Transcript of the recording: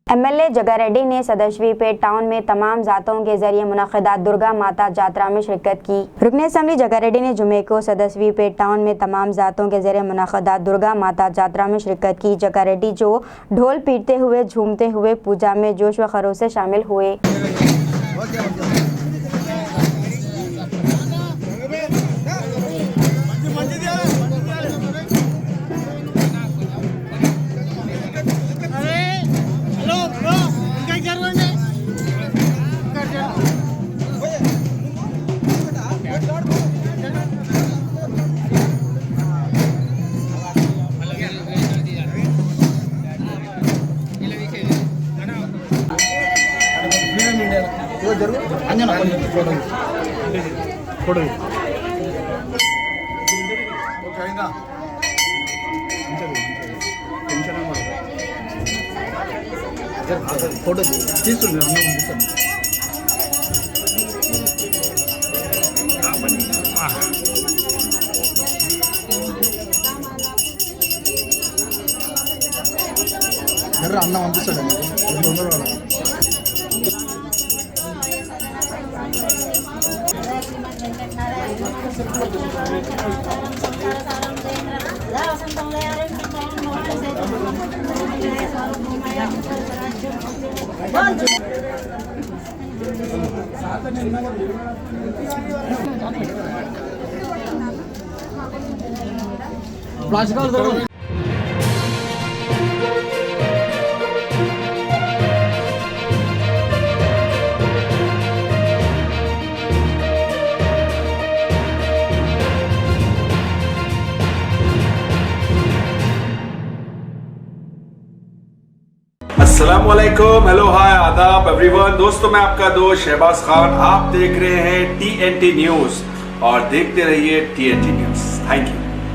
MLA जगारेड्डी ने सदस्वीपेट town में तमाम जातों के जरिए मुनक़िदा दुर्गा माता जात्रा में शिरकत की। रुकन असम्बली जगारेड्डी ने जुमे को सदस्वीपेट टाउन में तमाम जातों के जरिए मुनक़िदा दुर्गा माता जात्रा में शिरकत की। जगारेड्डी जो ढोल पीटते हुए झूमते हुए पूजा में जोश व खरोश से शामिल हुए। फोटो తీసుకుంది అన్న పంపిస్తాను ఎర్ర అన్న పంపిస్తాడు తొందరగా ప్లాస్టిక్ अस्सलामुअलैकुम, हेलो हाय आदाब एवरीवन। दोस्तों मैं आपका दोस्त शहबाज खान, आप देख रहे हैं TNT न्यूज और देखते रहिए TNT न्यूज। Thank you.